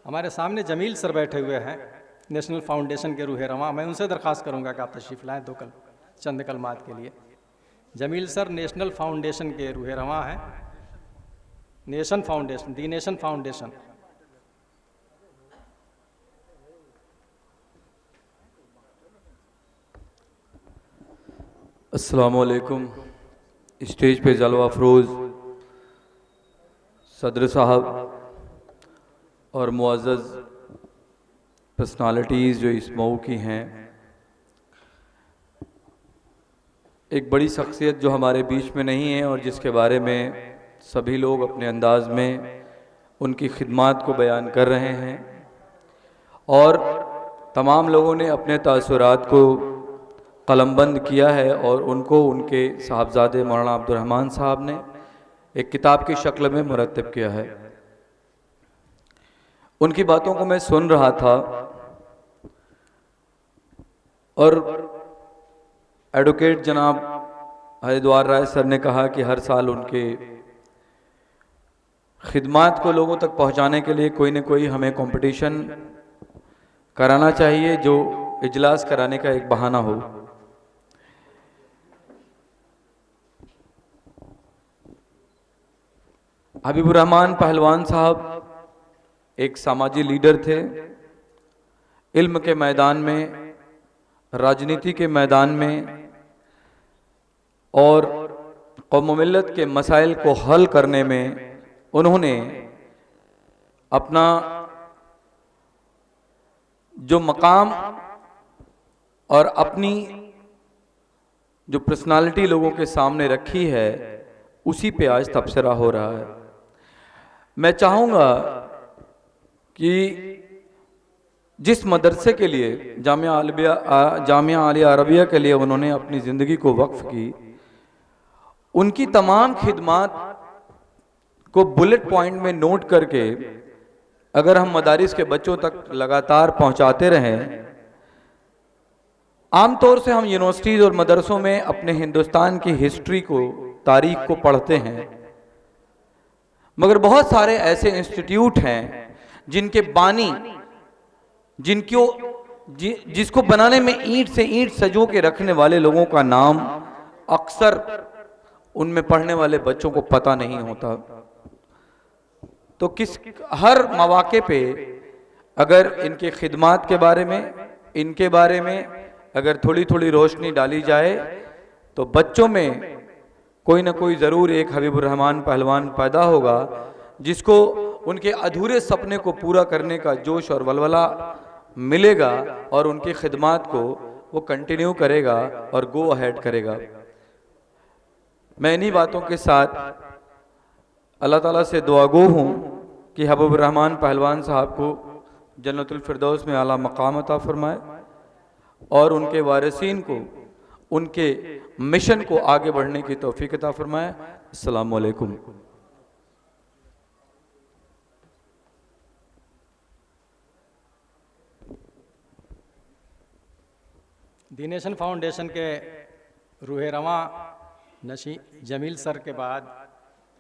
हमारे सामने जमील सर बैठे हुए हैं, नेशनल फाउंडेशन के रूहे रवां। मैं उनसे दरख्वास्त करूंगा कि आप तशरीफ़ लाएँ चंद कलमात के लिए। जमील सर नेशनल फाउंडेशन के रूहे रवां हैं, nation foundation, the nation foundation. अस्सलामुअलैकुम। स्टेज पे जलवा अफरोज़ सदर साहब और मुअज़्ज़ज़ पर्सनालिटीज़ जो इस मऊ की हैं, एक बड़ी शख्सियत जो हमारे बीच में नहीं है और जिसके बारे में सभी लोग अपने अंदाज में उनकी खिदमात को बयान कर रहे हैं और तमाम लोगों ने अपने तासुरात को कलमबंद किया है और उनको उनके साहबजादे मौलाना अब्दुर्रहमान साहब ने एक किताब की शक्ल में मुरतब किया है। उनकी बातों को मैं सुन रहा था और एडवोकेट जनाब हरिद्वार राय सर ने कहा कि हर साल उनके खिदमात को लोगों तक पहुंचाने के लिए कोई न कोई हमें कंपटीशन कराना चाहिए जो इजलास कराने का एक बहाना हो। हबीबुर रहमान पहलवान साहब एक समाजी लीडर थे। इल्म के मैदान में, राजनीति के मैदान में और कौम मिल्लत के मसाइल को हल करने में उन्होंने अपना जो मकाम और अपनी जो पर्सनालिटी लोगों के सामने रखी है, उसी पे आज तबसरा हो रहा है। मैं चाहूँगा कि जिस मदरसे के लिए जामिया आलिया अरबिया के लिए उन्होंने अपनी ज़िंदगी को वक्फ की, उनकी तमाम खिदमात को बुलेट पॉइंट में नोट करके अगर हम मदारिस के बच्चों तक लगातार पहुंचाते रहें। आमतौर से हम यूनिवर्सिटीज़ और मदरसों में अपने हिंदुस्तान की हिस्ट्री को, तारीख को पढ़ते हैं, मगर बहुत सारे ऐसे इंस्टीट्यूट हैं जिनके बानी, जिसको बनाने में ईंट से ईंट सजो के रखने वाले लोगों का नाम अक्सर उनमें पढ़ने वाले बच्चों को पता नहीं होता। तो हर मौके पे अगर इनके खिदमात के बारे में, इनके बारे में अगर थोड़ी थोड़ी रोशनी डाली जाए तो बच्चों में कोई ना कोई ज़रूर एक हबीबुर रहमान पहलवान पैदा होगा जिसको उनके अधूरे सपने को पूरा करने का जोश और वलवला मिलेगा और उनकी खिदमात को वो कंटिन्यू करेगा और गो अहेड करेगा। मैं इन्हीं बातों के साथ अल्लाह ताला से दुआगो हूँ कि हबीबुर रहमान पहलवान साहब को जन्नतुल फिरदौस में आला मकाम अता फरमाए और उनके वारिसीन को उनके मिशन को आगे बढ़ने की तौफीक अता फरमाए। अस्सलामु अलैकुम। दी नेशन फाउंडेशन के रूहे रवां नशी जमील सर के बाद